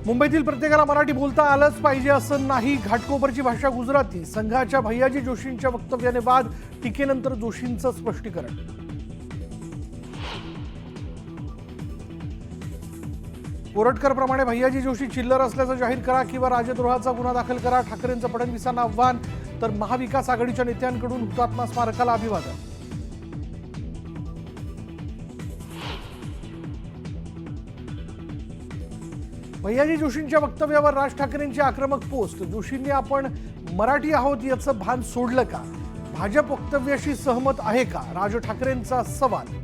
मुंबईतील प्रत्येकाला मराठी बोलता आलंच पाहिजे असं नाही. घाटकोपरची भाषा गुजराती. संघाच्या भैयाजी जोशींच्या वक्तव्याने वाद. टीकेनंतर जोशींचं स्पष्टीकरण. कोरटकर प्रमाणे भैयाजी जोशी चिल्लर असल्याचं जाहीर करा किंवा राजद्रोहाचा गुन्हा दाखल करा. ठाकरेंचं फडणवीसांना आव्हान. तर महाविकास आघाडीच्या नेत्यांकडून हुतात्मा स्मारकाला अभिवादन. भैयाजी जोशींच्या वक्तव्यावर राज ठाकरेंची आक्रमक पोस्ट. जोशींनी आपण मराठी आहोत याचं भान सोडलं का? भाजप वक्तव्याशी सहमत आहे का? राज ठाकरेंचा सवाल.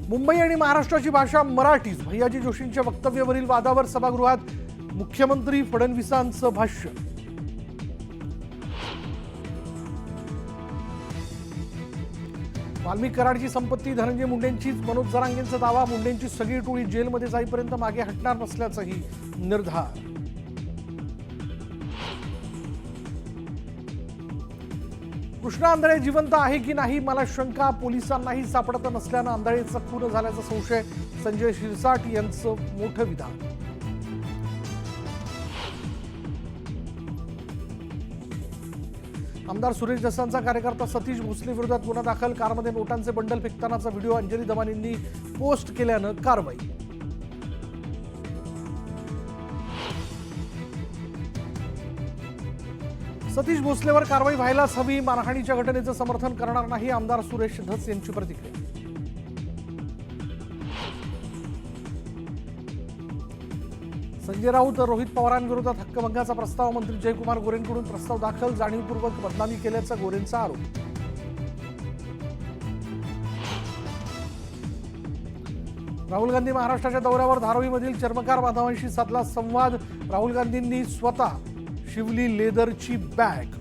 मुंबई आणि महाराष्ट्राची भाषा मराठीच. भैयाजी जोशींच्या वक्तव्यावरील वादावर सभागृहात मुख्यमंत्री फडणवीसांचं भाष्य. वाल्मिक कराडची संपत्ती धनंजय मुंडेंचीच. मनोज जरांगेंचा दावा. मुंडेंची सगळी टोळी जेलमध्ये जाईपर्यंत मागे हटणार नसल्याचाही निर्धार. कृष्णा आंधळे जिवंत आहे की नाही मला शंका. पोलिसांनाही सापडत नसल्यानं आंधळेचा खून झाल्याचा संशय. संजय शिरसाट यांचं मोठं विधान. आमदार सुरेश दसांचा कार्यकर्ता सतीश भोसले विरोधात गुन्हा दाखल. कारमध्ये नोटांचे बंडल फेकतानाचा व्हिडिओ अंजली दमानींनी पोस्ट केल्यानं कारवाई. सतीश भोसलेवर कारवाई व्हायलाच हवी. मारहाणीच्या घटनेचं समर्थन करणार नाही. आमदार सुरेश धस यांची प्रतिक्रिया. संजय राऊत रोहित पवारांविरोधात हक्कभंगाचा प्रस्ताव. मंत्री जयकुमार गोरेंकडून प्रस्ताव दाखल. जाणीवपूर्वक बदनामी केल्याचा गोरेंचा आरोप. राहुल गांधी महाराष्ट्राच्या दौऱ्यावर. धारावीमधील चर्मकार बांधवांशी साधला संवाद. राहुल गांधींनी स्वतः शिवली लेदरची बॅग.